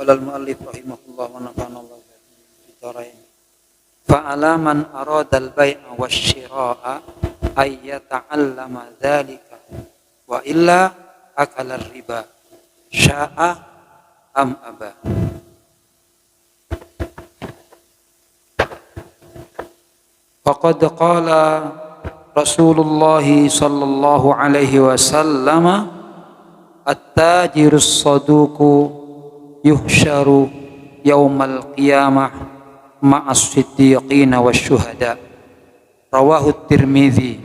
Qala al-muallif rahimahullah wa nafa'ana Allah bidarain. Fa'ala man arada al-bai'a wasyira'a ay yata'allama dzalika wa illa akala riba sya'a am aba. Faqad qala Rasulullah sallallahu alaihi wasallam at-tajirus saduqu yuhsyaru yaumal qiyamah ma'as siddiqina wasyuhada. Rawahu Tirmidzi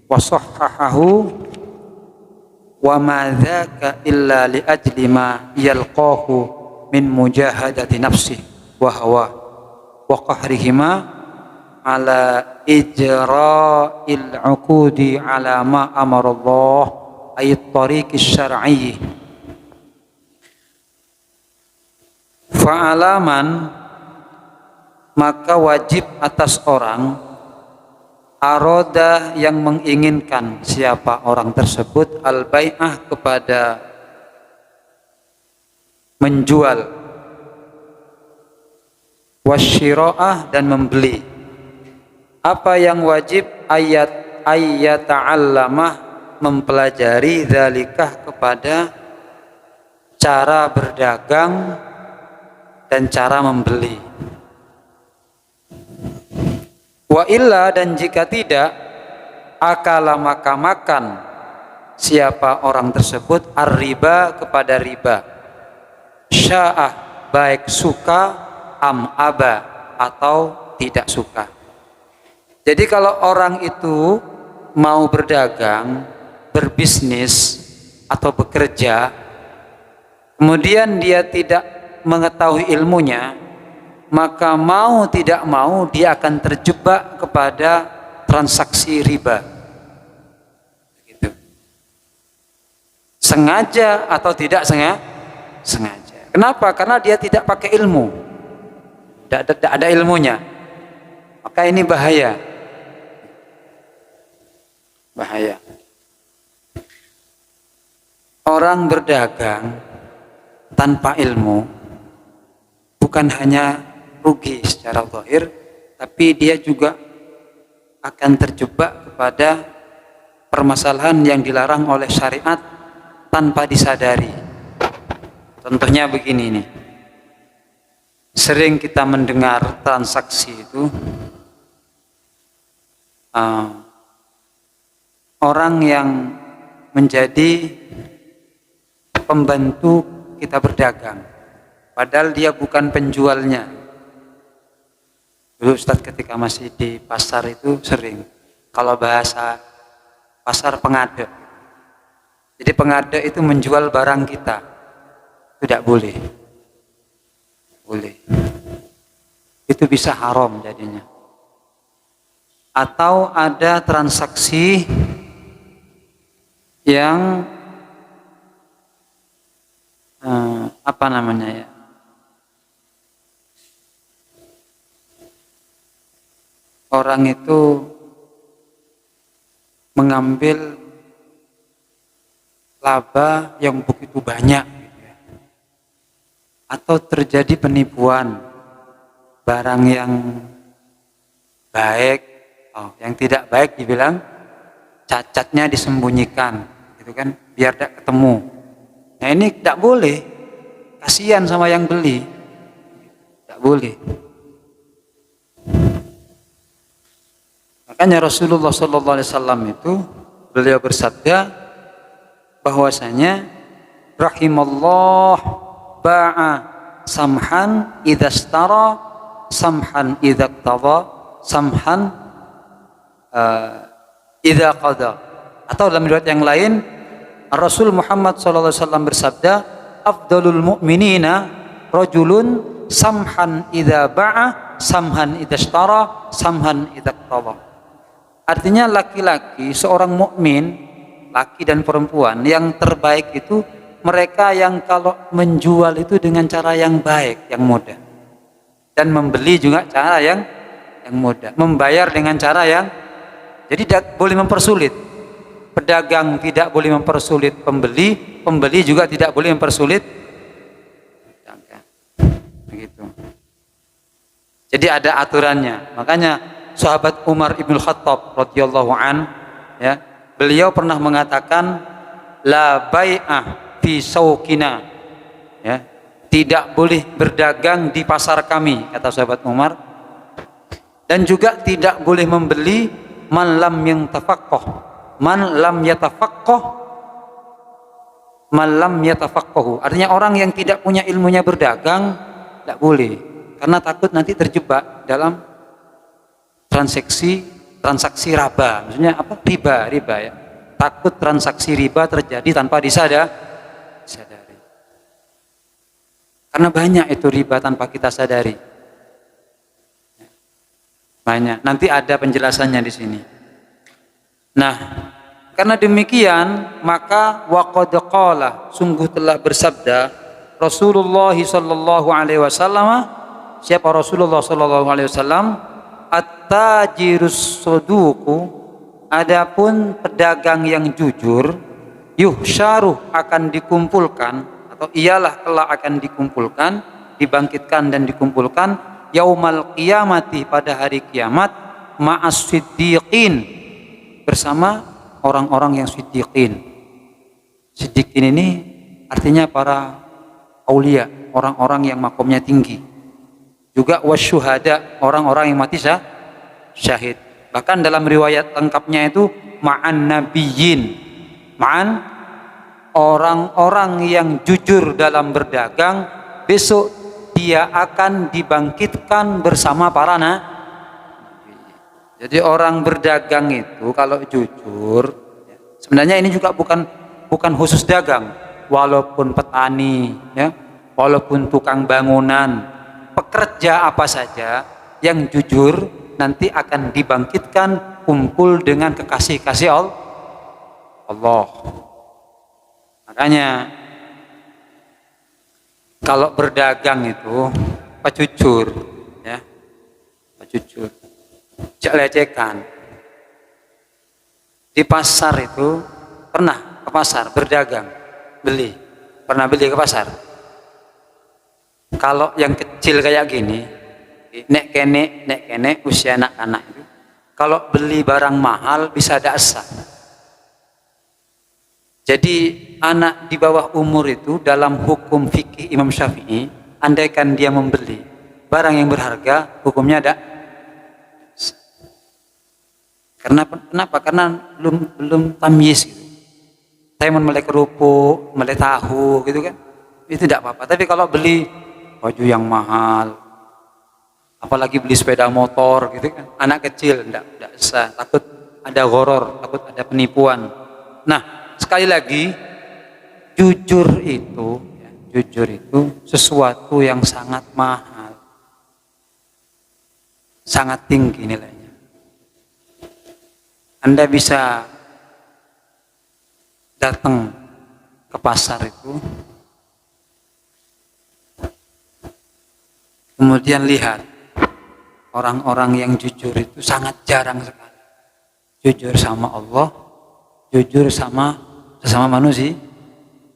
wa sahhahahu wa ma dzaka illa li ajli ma yalqahu min mujahadati nafsihi wa hawa wa qahrihima ala ijra'il uqudi ala ma amara Allah ay tariqis syar'i. Fa'alaman maka wajib atas orang aroda yang menginginkan siapa orang tersebut al-bai'ah kepada menjual, wasyira'ah dan membeli. Apa yang wajib? Ayat ta'allamah mempelajari dzalikah kepada cara berdagang dan cara membeli. Wa illa dan jika tidak, akala maka makan siapa orang tersebut ar-riba kepada riba. Sya'ah baik suka am aba atau tidak suka. Jadi kalau orang itu mau berdagang, berbisnis atau bekerja, kemudian dia tidak mengetahui ilmunya, maka mau tidak mau dia akan terjebak kepada transaksi riba. Begitu. Sengaja atau tidak sengaja. Kenapa? Karena dia tidak pakai ilmu, tidak ada ilmunya. Maka ini bahaya. Bahaya. Orang berdagang tanpa ilmu bukan hanya rugi secara zahir, tapi dia juga akan terjebak kepada permasalahan yang dilarang oleh syariat tanpa disadari. Contohnya begini nih, sering kita mendengar transaksi itu orang yang menjadi pembantu kita berdagang, padahal dia bukan penjualnya. Dulu Ustadz ketika masih di pasar itu sering, kalau bahasa pasar pengade. Jadi pengade itu menjual barang kita, tidak boleh. Boleh. Itu bisa haram jadinya. Atau ada transaksi yang apa namanya ya? Orang itu mengambil laba yang begitu banyak, atau terjadi penipuan barang yang baik, yang tidak baik dibilang cacatnya disembunyikan, gitu kan, biar tidak ketemu. Nah ini tidak boleh, kasihan sama yang beli, tidak boleh. Makanya Rasulullah SAW itu beliau bersabda bahwasanya rahimallah ba'a samhan idza istara samhan idza qada samhan idza qada. Atau dalam riwayat yang lain Rasul Muhammad SAW bersabda afdalul mu'minina rajulun samhan idza ba'a samhan idza istara samhan idza qada. Artinya laki-laki, seorang mukmin, laki dan perempuan yang terbaik itu mereka yang kalau menjual itu dengan cara yang baik, yang mudah, dan membeli juga cara yang mudah, membayar dengan cara yang, jadi tidak boleh mempersulit. Pedagang tidak boleh mempersulit pembeli, pembeli juga tidak boleh mempersulit pedagang. Jadi ada aturannya. Makanya sahabat Umar ibn Khattab radhiyallahu an, ya, beliau pernah mengatakan la bai'ah fi sauqina, ya, tidak boleh berdagang di pasar kami, kata sahabat Umar, dan juga tidak boleh membeli man lam yatafaqqahu, artinya orang yang tidak punya ilmunya berdagang tidak boleh, karena takut nanti terjebak dalam transaksi riba. Maksudnya apa? Riba ya. Takut transaksi riba terjadi tanpa disadari. Karena banyak itu riba tanpa kita sadari. Banyak. Nanti ada penjelasannya di sini. Nah, karena demikian maka waqad qala, sungguh telah bersabda Rasulullah sallallahu alaihi wasallam. Siapa Rasulullah sallallahu alaihi wasallam? At-tajirus saduqu, adapun pedagang yang jujur, yuhsyaru, akan dikumpulkan, atau ialah kelak akan dikumpulkan, dibangkitkan dan dikumpulkan yaumal qiyamati, pada hari kiamat, ma'as siddiqin, bersama orang-orang yang siddiqin. Siddiqin ini artinya para aulia, orang-orang yang makomnya tinggi. Juga wasyuhada, orang-orang yang mati syahid. Bahkan dalam riwayat lengkapnya itu ma'an nabiyyin, ma'an orang-orang yang jujur dalam berdagang, besok dia akan dibangkitkan bersama para nabi. Jadi orang berdagang itu kalau jujur, sebenarnya ini juga bukan khusus dagang, walaupun petani, ya, walaupun tukang bangunan, pekerja apa saja yang jujur nanti akan dibangkitkan kumpul dengan kekasih-kasih Allah. Makanya kalau berdagang itu jujur, ya, jujur, jangan lecehkan. Di pasar itu pernah ke pasar berdagang, pernah beli ke pasar. Kalau yang kecil kayak gini, nek kene usia anak-anak itu, kalau beli barang mahal bisa daksa. Jadi anak di bawah umur itu dalam hukum fikih Imam Syafi'i, andaikan dia membeli barang yang berharga, hukumnya ada. Kenapa? Karena belum tamyiz gitu. Saya melek kerupuk, melek tahu gitu kan, itu tidak apa-apa. Tapi kalau beli baju yang mahal, apalagi beli sepeda motor gitu kan, anak kecil tidak sah, takut ada gharar, takut ada penipuan. Nah, sekali lagi, jujur itu sesuatu yang sangat mahal, sangat tinggi nilainya. Anda bisa datang ke pasar itu, kemudian lihat orang-orang yang jujur itu sangat jarang sekali. Jujur sama Allah, jujur sama sesama manusia.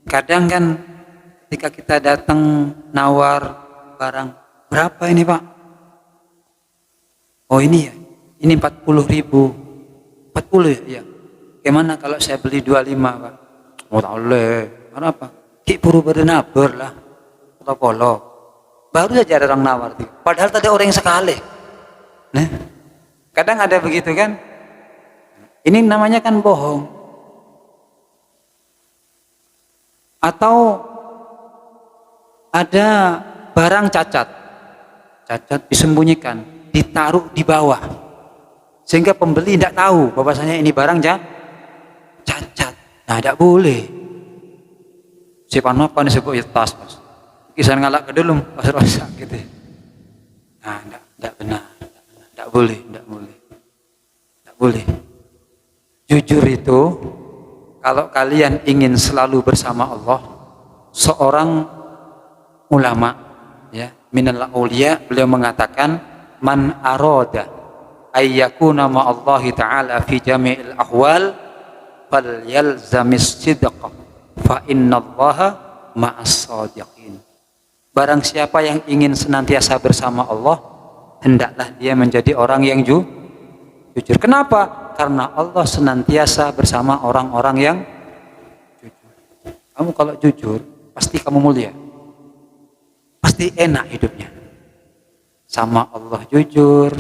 Kadang kan ketika kita datang nawar barang, berapa ini Pak? Oh ini ya, ini 40.000. 40 ya? Gimana kalau saya beli 25 Pak? Oh tak boleh. Kenapa? Ki buru berenaber lah. Polo. Baru saja ada orang nawar. Padahal tadi orang yang sekali. Nah, kadang ada begitu kan? Ini namanya kan bohong. Atau ada barang cacat disembunyikan, ditaruh di bawah, sehingga pembeli tidak tahu bahwasanya ini barang cacat. Nah, tidak boleh. Siapa apa nih sebut ya tas mas. Kisah ngalak ke dulu pas rosak gitu. Nah, tidak benar, tidak boleh. Jujur itu, kalau kalian ingin selalu bersama Allah, seorang ulama, ya, minal auliya, beliau mengatakan, man aroda ayyakuna ma'allahi ta'ala fi jami'il ahwal falyalzamis sidqa fa innallaha ma'as sadiqin. Barang siapa yang ingin senantiasa bersama Allah, hendaklah dia menjadi orang yang jujur. Kenapa? Karena Allah senantiasa bersama orang-orang yang jujur. Kamu kalau jujur, pasti kamu mulia. Pasti enak hidupnya. Sama Allah jujur,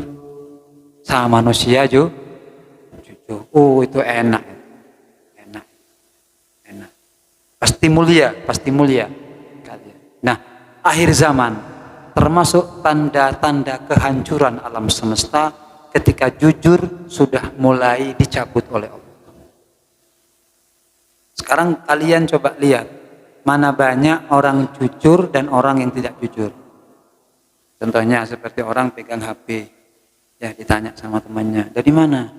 sama manusia jujur. Oh, itu enak. Enak. Pasti mulia. Nah, akhir zaman termasuk tanda-tanda kehancuran alam semesta ketika jujur sudah mulai dicabut oleh Allah. Sekarang kalian coba lihat, mana banyak orang jujur dan orang yang tidak jujur. Contohnya seperti orang pegang HP, ya ditanya sama temannya, dari mana?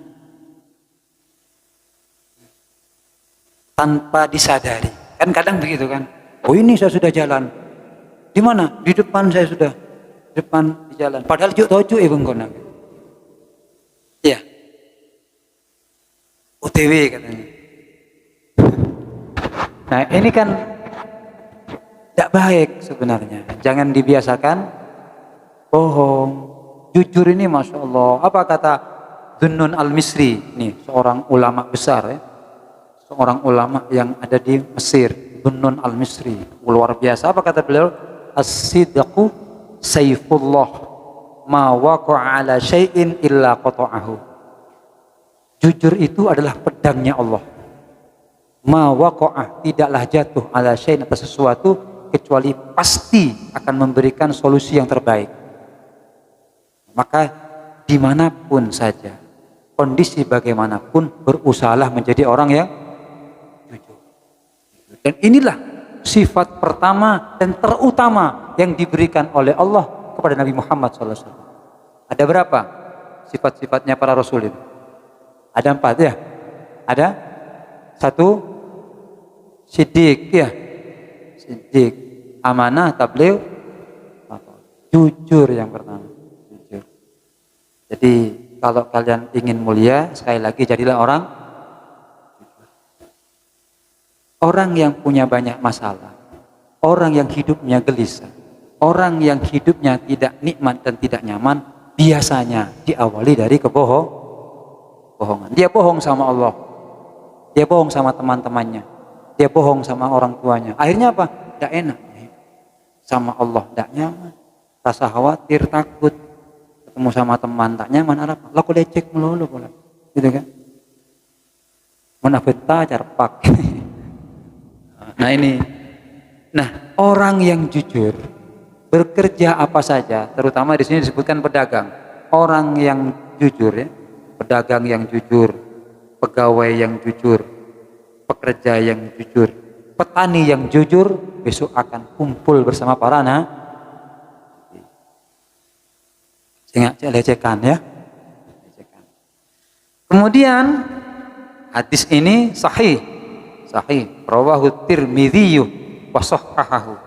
Tanpa disadari, kan kadang begitu kan? Oh ini saya sudah jalan, di mana? Di depan saya sudah, depan di jalan. Padahal juk ibu kona. Ya, OTW katanya. Nah ini kan tidak baik sebenarnya. Jangan dibiasakan bohong. Jujur ini Masya Allah. Apa kata Dhunnun al-Misri? Nih seorang ulama besar ya. Seorang ulama yang ada di Mesir. Dhunnun al-Misri. Luar biasa. Apa kata beliau? As-sidqu sayfullah. Ma waqa'a ala syai'in illa qata'ahu. Jujur itu adalah pedangnya Allah. Ma waqa'ah, tidaklah jatuh ala syai'in atas sesuatu kecuali pasti akan memberikan solusi yang terbaik. Maka dimanapun saja, kondisi bagaimanapun, berusahalah menjadi orang yang jujur. Dan inilah sifat pertama dan terutama yang diberikan oleh Allah kepada Nabi Muhammad SAW. Ada berapa sifat-sifatnya para Rasul itu? Ada 4 ya? Ada 1, Siddiq ya, Siddiq, amanah, tabligh, jujur yang pertama, jujur. Jadi kalau kalian ingin mulia, sekali lagi jadilah orang yang punya banyak masalah, orang yang hidupnya gelisah, orang yang hidupnya tidak nikmat dan tidak nyaman, biasanya diawali dari kebohongan. Dia bohong sama Allah, dia bohong sama teman-temannya, dia bohong sama orang tuanya. Akhirnya apa? Tidak enak. Sama Allah tidak nyaman. Rasa khawatir, takut. Ketemu sama teman tak nyaman. Apa? Laku lecek melulu pula. Gitu kan? Menafita carpak. Nah ini. Nah orang yang jujur bekerja apa saja. Terutama di sini disebutkan pedagang. Orang yang jujur ya. Pedagang yang jujur. Pegawai yang jujur. Pekerja yang jujur, petani yang jujur besok akan kumpul bersama para jangan lecehkan ya. Kemudian hadis ini sahih rawahu Tirmidzi wa shahhahahu.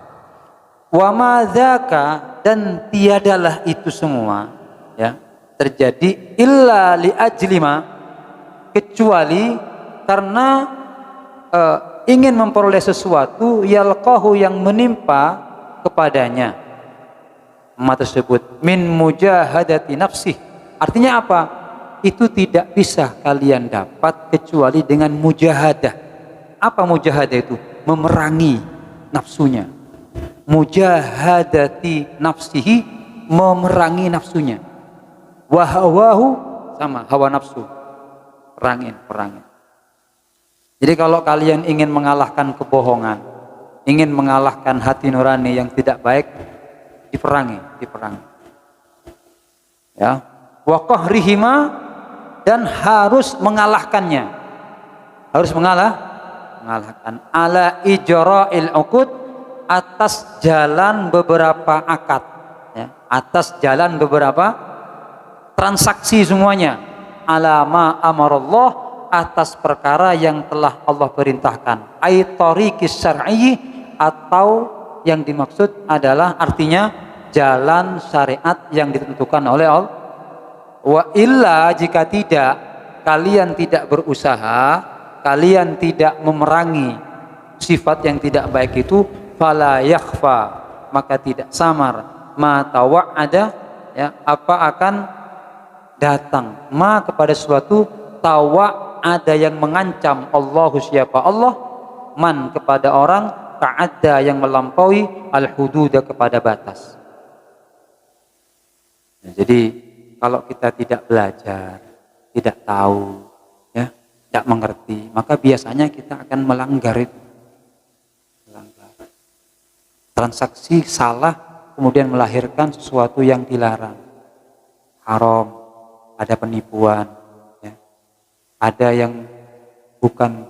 Wa ma dzaka, dan tiadalah itu semua ya terjadi illa li ajlima, kecuali karena ingin memperoleh sesuatu yalqahu yang menimpa kepadanya tersebut min mujahadati nafsih. Artinya apa? Itu tidak bisa kalian dapat kecuali dengan mujahadah. Apa mujahadah itu? Memerangi nafsunya. Mujahadati nafsihi, memerangi nafsunya. Wa hawahu, sama hawa nafsu. Perangin. Jadi kalau kalian ingin mengalahkan kebohongan, ingin mengalahkan hati nurani yang tidak baik, diperangi. Ya, wa qahrihima, dan harus mengalahkannya. Harus mengalahkan ala ijra'il uqud, atas jalan beberapa akad, ya, atas jalan beberapa transaksi semuanya. Ala ma amarallah, atas perkara yang telah Allah perintahkan. Ai tariqis syar'i, atau yang dimaksud adalah artinya jalan syariat yang ditentukan oleh Allah. Wa illa, jika tidak, kalian tidak berusaha, kalian tidak memerangi sifat yang tidak baik itu, fala yakhfa, maka tidak samar, ma tawa'ada, ya, apa akan datang ma kepada suatu tawa ada yang mengancam Allahu siapa Allah man kepada orang ta'adda yang melampaui al-hududa kepada batas. Nah, jadi kalau kita tidak belajar, tidak tahu, ya, tidak mengerti, maka biasanya kita akan melanggar itu. Melanggar. Transaksi salah kemudian melahirkan sesuatu yang dilarang. Haram, ada penipuan, ya. Ada yang bukan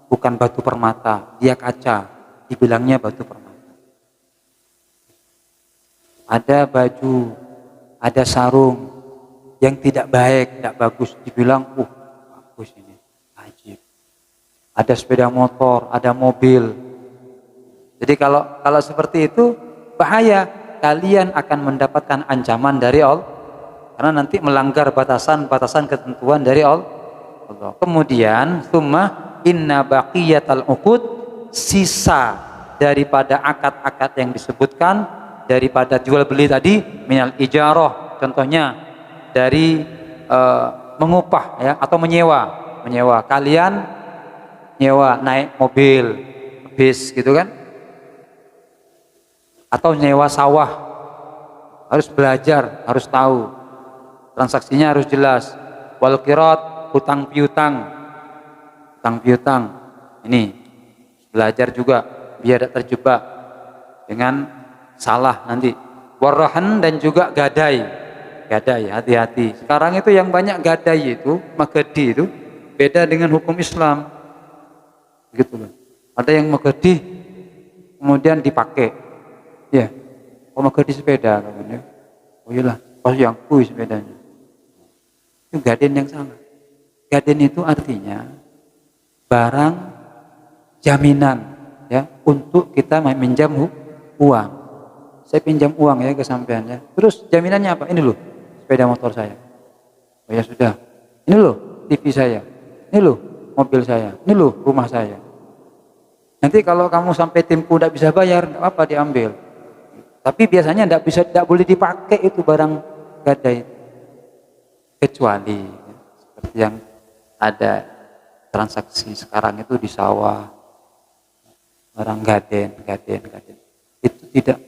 bukan batu permata, dia kaca, dibilangnya batu permata. Ada baju, ada sarung yang tidak baik, tidak bagus, dibilang, bagus ini, ajib. Ada sepeda motor, ada mobil. Jadi kalau seperti itu bahaya, kalian akan mendapatkan ancaman dari Allah, karena nanti melanggar batasan-batasan ketentuan dari Allah. Kemudian, summa inna baqiyatal uqud, sisa daripada akad-akad yang disebutkan daripada jual beli tadi, minal ijarah, contohnya dari mengupah, ya, atau menyewa. Kalian nyewa naik mobil, bis gitu kan, atau nyewa sawah, harus belajar, harus tahu, transaksinya harus jelas. Wal qirat, hutang piutang, ini belajar juga biar tidak terjebak dengan salah nanti. Warahan, dan juga gadai, hati-hati. Sekarang itu yang banyak gadai itu, magedi itu beda dengan hukum Islam, gitu loh. Ada yang magedi kemudian dipakai, ya, magedi sepeda, ya. Oh iyalah, pas yang sepedanya, itu gaden yang salah. Gaden itu artinya barang jaminan, ya, untuk kita meminjam uang. Saya pinjam uang ya ke sampeannya. Terus jaminannya apa? Ini loh sepeda motor saya. Oh ya sudah. Ini loh TV saya. Ini loh mobil saya. Ini loh rumah saya. Nanti kalau kamu sampai timku tidak bisa bayar, tidak apa diambil. Tapi biasanya tidak boleh dipakai itu barang gadai. Kecuali seperti yang ada transaksi sekarang itu di sawah, barang gaden. Itu tidak,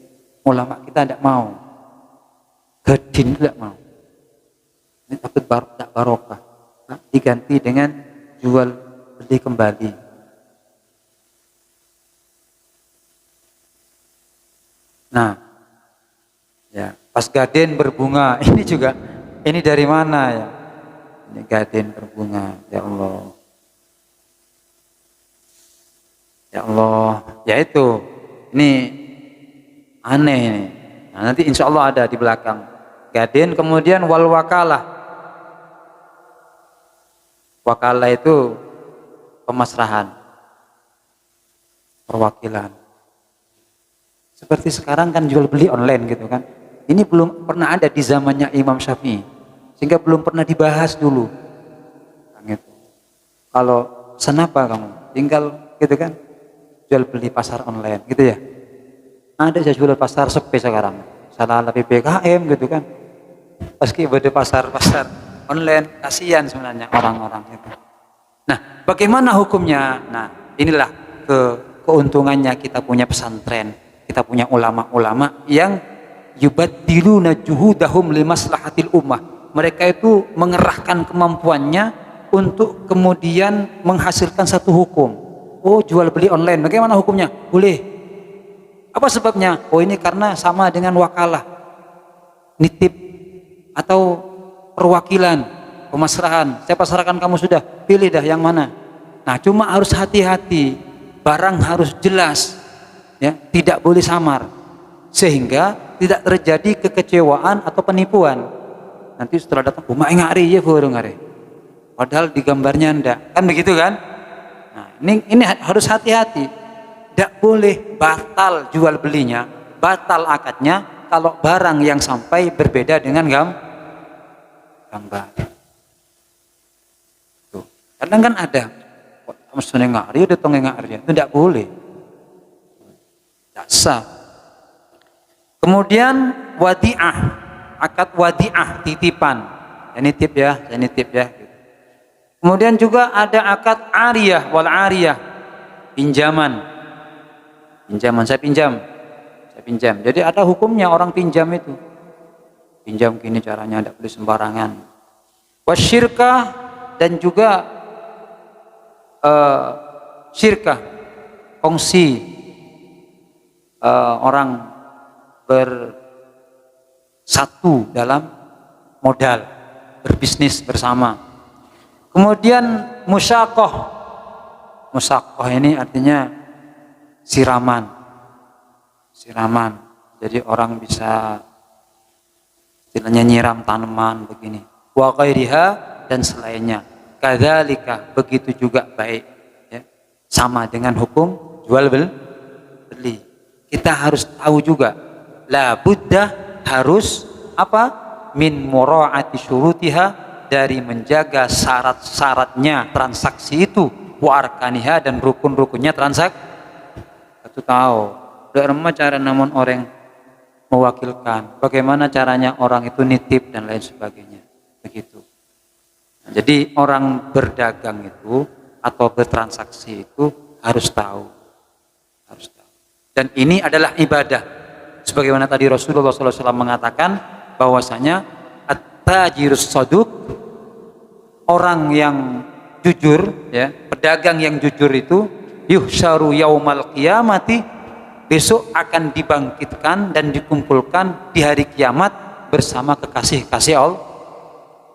ulama kita tidak mau, gadin tidak mau. Ini takut tidak barokah. Nah, diganti dengan jual beli kembali. Nah, ya, pas gaden berbunga, ini juga, ini dari mana ya? Ini gaden berbunga, ya Allah. Ya Allah, ya itu, ini aneh ini. Nah, nanti insya Allah ada di belakang. Gaden, kemudian wal wakalah. Wakalah itu pemasrahan, perwakilan. Seperti sekarang kan jual beli online gitu kan. Ini belum pernah ada di zamannya Imam Syafi'i, sehingga belum pernah dibahas dulu. Gitu. Kalau senapa kamu, tinggal gitu kan, jual beli pasar online gitu ya. Ada saya jual pasar sepi sekarang, salah PPKM gitu kan. Meski pada pasar online, kasihan sebenarnya orang-orang itu. Nah, bagaimana hukumnya? Nah, inilah keuntungannya kita punya pesantren, kita punya ulama-ulama yang yubaddiluna juhudahum limaslahatil ummah. Mereka itu mengerahkan kemampuannya untuk kemudian menghasilkan satu hukum. Oh, jual beli online, bagaimana hukumnya? Boleh. Apa sebabnya? Oh, ini karena sama dengan wakalah, nitip atau perwakilan, pemasrahan. Saya pasrahkan kamu, sudah pilih dah yang mana. Nah, cuma harus hati-hati, barang harus jelas, ya, tidak boleh samar, sehingga tidak terjadi kekecewaan atau penipuan. Nanti setelah datang, "Mak ngari ya ngari." Padahal di gambarnya enggak, kan begitu kan? Nah, ini harus hati-hati. Tidak boleh batal jual belinya, batal akadnya kalau barang yang sampai berbeda dengan gambar. Tuh. Kadang kan ada, mesti ngari, udah tong ngari, itu tidak boleh, tidak sah. Kemudian wadi'ah, akad wadi'ah, titipan. Saya nitip ya. Kemudian juga ada akad ariyah wal ariyah, pinjaman. Saya pinjam. Jadi ada hukumnya orang pinjam itu. Pinjam gini caranya, tidak boleh sembarangan. Wasyirkah, dan juga syirkah, kongsi, orang bersatu dalam modal, berbisnis bersama. Kemudian musyakoh ini artinya siraman. Jadi orang bisa istilahnya nyiram tanaman begini. Wa ghairiha, dan selainnya. Kadzalika, begitu juga baik, ya. Sama dengan hukum jual beli. Kita harus tahu juga, la budda, harus apa? Min mura'ati syurutiha, dari menjaga syarat-syaratnya transaksi itu, wa arkaniha, dan rukun-rukunnya transaksi. Itu tahu. Bagaimana cara namun orang mewakilkan, bagaimana caranya orang itu nitip dan lain sebagainya. Begitu. Jadi orang berdagang itu atau bertransaksi itu harus tahu. Dan ini adalah ibadah. Sebagaimana tadi Rasulullah SAW mengatakan bahwasanya at-tajirus shaduq, orang yang jujur, ya, pedagang yang jujur itu yuhsyaru yaumal qiyamati, besok akan dibangkitkan dan dikumpulkan di hari kiamat bersama kekasih-kasih Allah,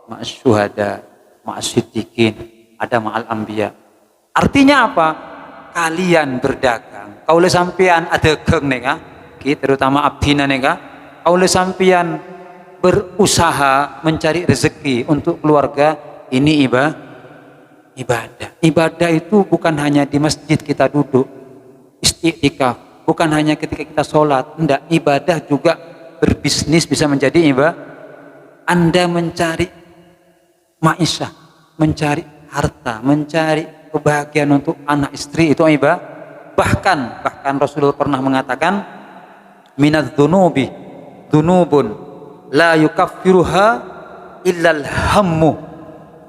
ma'as syuhada, ma'as siddiqin, ada ma'al anbiya. Artinya apa? Kalian berdagang, kaula sampean adegeng nega, terutama abdina nega, kaula sampean berusaha mencari rezeki untuk keluarga, ini ibadah. Ibadah itu bukan hanya di masjid kita duduk istikaf, bukan hanya ketika kita sholat, enggak. Ibadah juga berbisnis bisa menjadi ibadah. Anda mencari ma'isyah, mencari harta, mencari kebahagiaan untuk anak istri, itu ibadah. Bahkan Rasulullah pernah mengatakan, minadz dzunubi dzunubun la yukaffiruha illal hammu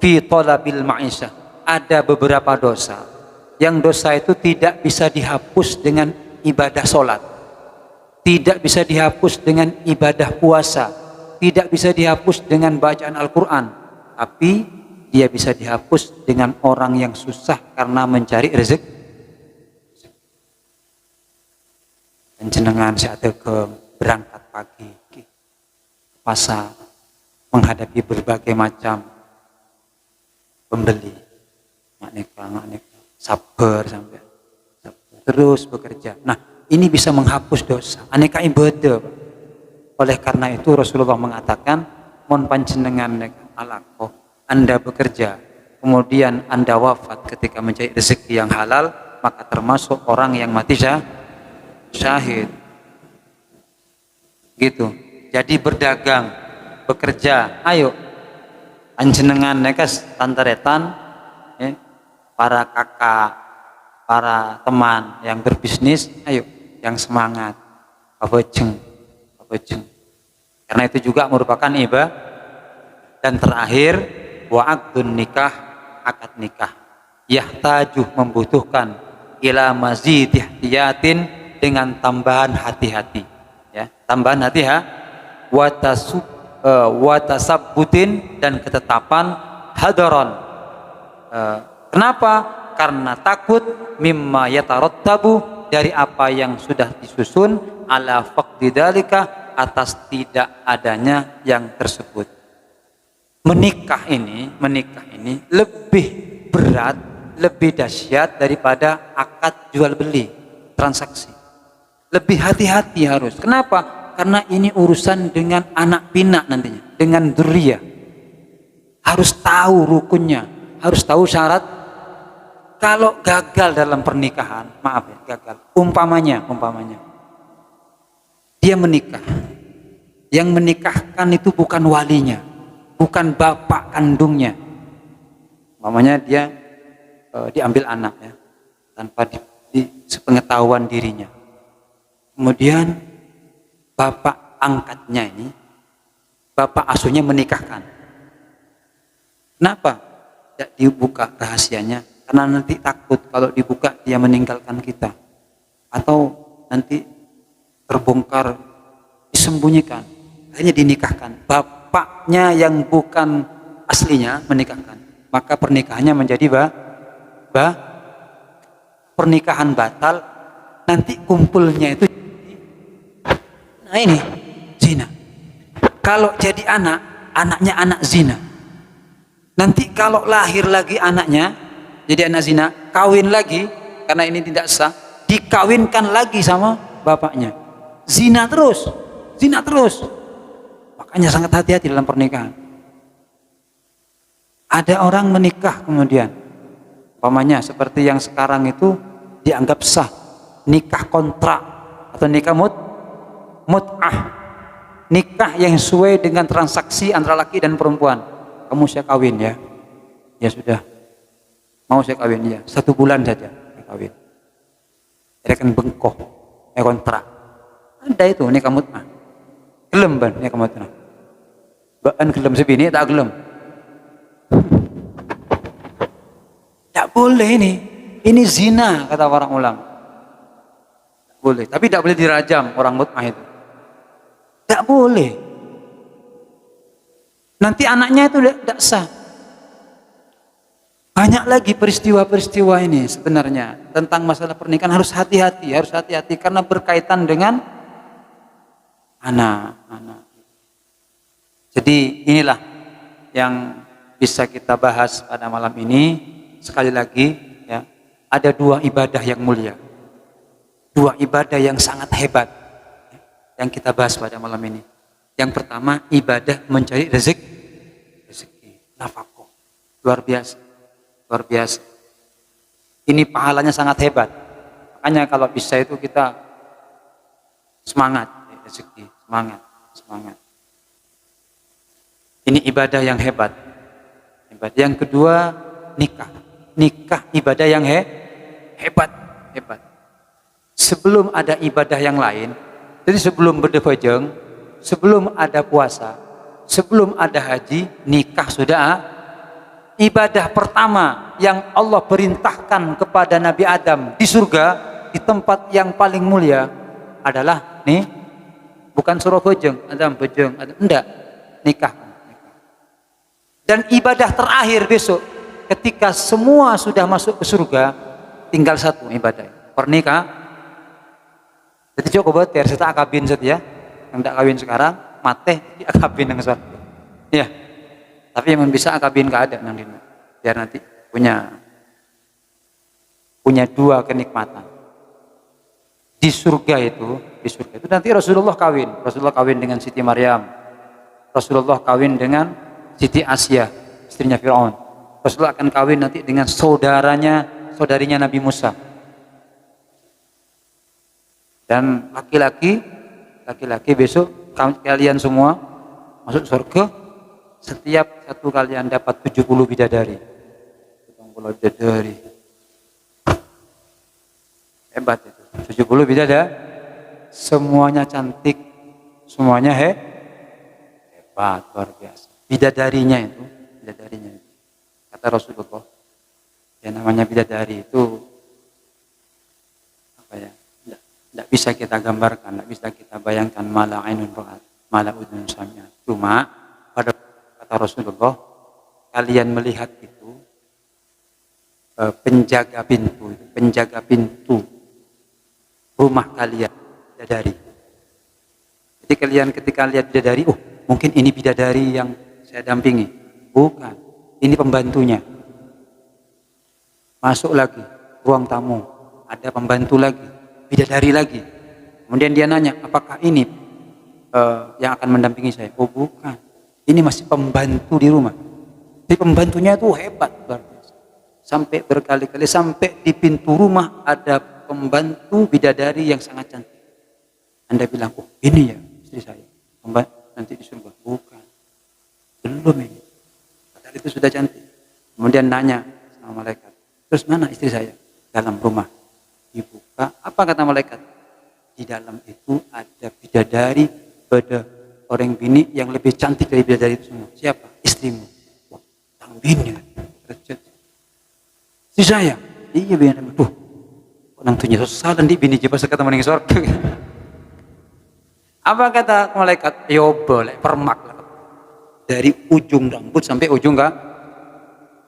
fi talabil ma'isyah. Ada beberapa dosa yang dosa itu tidak bisa dihapus dengan ibadah sholat, tidak bisa dihapus dengan ibadah puasa, tidak bisa dihapus dengan bacaan Al-Quran, tapi dia bisa dihapus dengan orang yang susah karena mencari rezeki. Jenengan seadegem berangkat pagi ke pasar, menghadapi berbagai macam pembeli, makneka sabar sampai terus bekerja. Nah, ini bisa menghapus dosa, aneka ibadah. Oleh karena itu Rasulullah mengatakan, mon panjenengan alaqo, Anda bekerja, kemudian Anda wafat ketika mencari rezeki yang halal, maka termasuk orang yang mati syahid. Gitu. Jadi berdagang, bekerja, ayo anjenengan nekas tantaretan, ya, para kakak, para teman yang berbisnis, ayo yang semangat, abejeng. Karena itu juga merupakan ibadah. Dan terakhir, wa'aqdun nikah, akad nikah, yahtaju, membutuhkan, ila mazid ihtiyatin, dengan tambahan hati-hati, ya, tambahan watasabbutin, dan ketetapan hadaron. Kenapa? Karena takut mimma yatarattabu, dari apa yang sudah disusun, ala faqdi dalika, atas tidak adanya yang tersebut. Menikah ini lebih berat, lebih dahsyat daripada akad jual beli, transaksi. Lebih hati-hati harus. Kenapa? Karena ini urusan dengan anak pinak nantinya, dengan dzurriyyah. Harus tahu rukunnya, harus tahu syarat. Kalau gagal dalam pernikahan, maaf ya, gagal. Umpamanya dia menikah, yang menikahkan itu bukan walinya, bukan bapak kandungnya. Umpamanya dia diambil anak, ya, tanpa sepengetahuan dirinya. Kemudian bapak angkatnya ini bapak asuhnya menikahkan. Kenapa tidak dibuka rahasianya? Karena nanti takut kalau dibuka dia meninggalkan kita, atau nanti terbongkar, disembunyikan. Akhirnya dinikahkan. Bapaknya yang bukan aslinya menikahkan. Maka pernikahannya menjadi pernikahan batal. Nanti kumpulnya itu, nah ini zina. Kalau jadi anaknya anak zina. Nanti kalau lahir lagi anaknya jadi anak zina, kawin lagi karena ini tidak sah, dikawinkan lagi sama bapaknya. Zina terus. Makanya sangat hati-hati dalam pernikahan. Ada orang menikah kemudian, umpamanya seperti yang sekarang itu dianggap sah, nikah kontrak atau nikah mut'ah, nikah yang sesuai dengan transaksi antara laki dan perempuan. Kamu saya kawin ya, ya sudah, mau saya kawin ya, 1 bulan saja saya kawin. Dia kan bengkoh, kontrak. Ada itu nikah mut'ah. Gelem ban nikah mut'ah. Baan gelem sebini tak gelem. Tidak boleh ini. Ini zina kata orang ulama. Boleh, tapi tidak boleh dirajam orang mut'ah itu. Tidak boleh. Nanti anaknya itu tidak sah. Banyak lagi peristiwa-peristiwa ini sebenarnya tentang masalah pernikahan. Harus hati-hati karena berkaitan dengan anak-anak. Jadi inilah yang bisa kita bahas pada malam ini. Sekali lagi ya, ada 2 ibadah yang mulia, 2 ibadah yang sangat hebat yang kita bahas pada malam ini. Yang pertama, ibadah mencari rezeki, nafkah. Luar biasa. Ini pahalanya sangat hebat. Makanya kalau bisa itu kita semangat, rezeki, semangat. Ini ibadah yang hebat. Yang kedua, nikah ibadah yang hebat. Sebelum ada ibadah yang lain, jadi sebelum berdefajeng, sebelum ada puasa, sebelum ada haji, nikah sudah. Ibadah pertama yang Allah perintahkan kepada Nabi Adam di surga, di tempat yang paling mulia adalah nih, bukan suruh bejeng, enggak, nikah. Dan ibadah terakhir besok, ketika semua sudah masuk ke surga, tinggal 1 ibadah, pernikahan. Jadi coba ter kita akabin saja, yang tidak kawin sekarang, mate akabin yang suatu. Ya, tapi yang bisa akabin keadaan nanti, biar nanti punya 2 kenikmatan. Di surga itu nanti Rasulullah kawin dengan Siti Maryam, Rasulullah kawin dengan Siti Asia, istrinya Fir'aun. Rasulullah akan kawin nanti dengan saudarinya Nabi Musa. Dan laki-laki besok kalian semua masuk surga, setiap 1 kalian dapat 70 bidadari. 70 bidadari. Hebat itu. 70 bidadari. Semuanya cantik, semuanya hebat, luar biasa. Bidadarinya itu. Kata Rasulullah, yang namanya bidadari itu apa ya? Tidak bisa kita gambarkan, tidak bisa kita bayangkan. Mala ainun ra'at, mala udhun sami'at. Cuma pada kata Rasulullah, kalian melihat itu penjaga pintu rumah kalian bidadari. Jadi kalian ketika lihat bidadari, mungkin ini bidadari yang saya dampingi. Bukan, ini pembantunya. Masuk lagi ruang tamu, ada pembantu lagi, bidadari lagi. Kemudian dia nanya, apakah ini yang akan mendampingi saya? Oh bukan, ini masih pembantu di rumah. Jadi pembantunya itu hebat, luar biasa. Sampai berkali-kali, sampai di pintu rumah ada pembantu bidadari yang sangat cantik. Anda bilang, ini ya istri saya, nanti di surga. Bukan, belum ini. Padahal itu sudah cantik. Kemudian nanya sama malaikat, terus mana istri saya? Dalam rumah. Dibuka, apa kata malaikat? Di dalam itu ada bidadari orang bini yang lebih cantik dari bidadari itu semua. Siapa? Istrimu. Tang bini. Si saya. Iya bini. Duh. Nang tunya susah dan di bini jepas ketemu ning surga. Apa kata malaikat? Yo boleh permak lah. Dari ujung rambut sampai ujung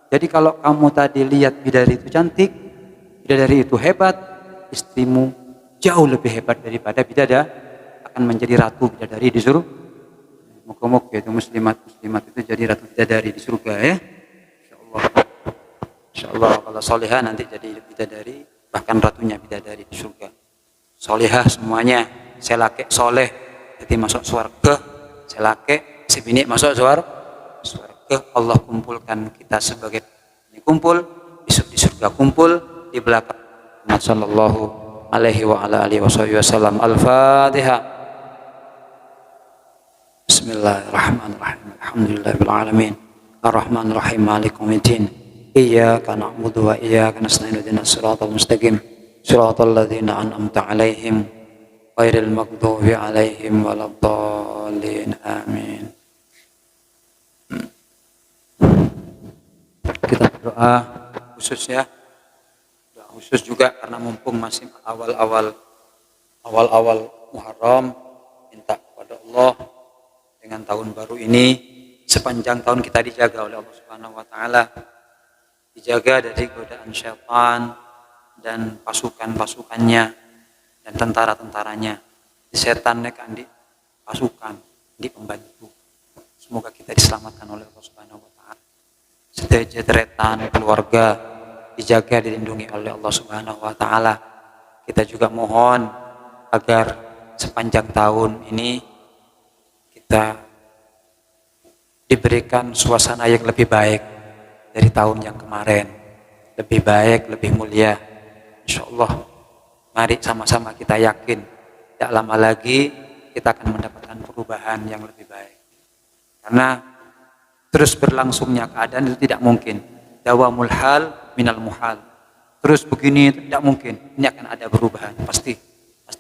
Jadi kalau kamu tadi lihat bidadari itu cantik, bidadari itu hebat, istrimu jauh lebih hebat daripada bidadari, akan menjadi ratu bidadari di surga. Muka-muka itu muslimat itu jadi ratu bidadari di surga ya. Insyaallah. Insyaallah kalau solehah nanti jadi bidadari, bahkan ratunya bidadari di surga. Solehah semuanya, selake soleh jadi masuk surga, selake si bini masuk surga. Allah kumpulkan kita sebagai ini kumpul besok di surga, kumpul di belakang Muhammad sallallahu alaihi wa ala alihi wasallam. Al-Fatihah. Bismillahirrahmanirrahim. Alhamdulillahirabbil alamin. Arrahmanir rahim. Maliki yaumiddin. Iyyaka na'budu wa iyyaka nasta'in. Ihdinas siratal mustaqim. Siratal ladzina an'amta 'alaihim ghairil maghdubi 'alaihim waladdallin. Amin. Kita berdoa khusus ya. Doa khusus juga karena mumpung masih awal-awal Muharram, minta kepada Allah dengan tahun baru ini sepanjang tahun kita dijaga oleh Allah Subhanahu wa taala. Dijaga dari godaan syaitan dan pasukan-pasukannya dan tentara-tentaranya. Setan nek andi pasukan, di pembantu. Semoga kita diselamatkan oleh Allah Subhanahu wa taala. Sederetan keluarga dijaga, dilindungi oleh Allah Subhanahu wa taala. Kita juga mohon agar sepanjang tahun ini kita diberikan suasana yang lebih baik dari tahun yang kemarin, lebih baik, lebih mulia. Insyaallah, mari sama-sama kita yakin, tidak lama lagi kita akan mendapatkan perubahan yang lebih baik. Karena terus berlangsungnya keadaan itu tidak mungkin. Dawamul hal minal muhal. Terus begini tidak mungkin. Ini akan ada perubahan, pasti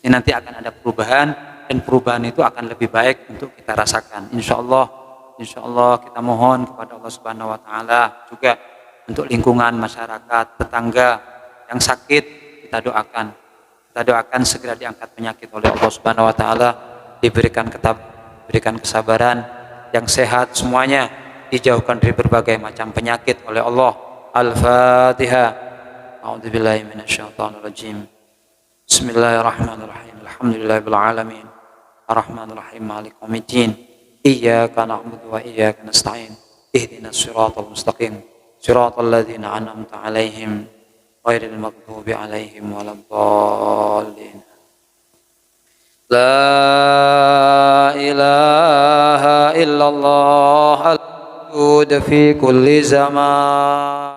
nanti akan ada perubahan, dan perubahan itu akan lebih baik untuk kita rasakan. Insyaallah kita mohon kepada Allah Subhanahu wa taala juga untuk lingkungan masyarakat, tetangga yang sakit, kita doakan segera diangkat penyakit oleh Allah Subhanahu wa taala, diberikan kesabaran, yang sehat semuanya, dijauhkan dari berbagai macam penyakit oleh Allah. Al-Fatihah. A'udzubillahi minasyaitonir rajim. Bismillahirrahmanirrahim. Alhamdulillahirabbil alamin. Arrahmanir rahim. Maliki yaumiddin. Iyyaka na'budu wa iyyaka nasta'in. Ihdinas siratal mustaqim. Siratal ladzina an'amta 'alaihim ghairil maghdubi 'alaihim waladdallin. La ilaha illallah al-wujud fi kulli zaman.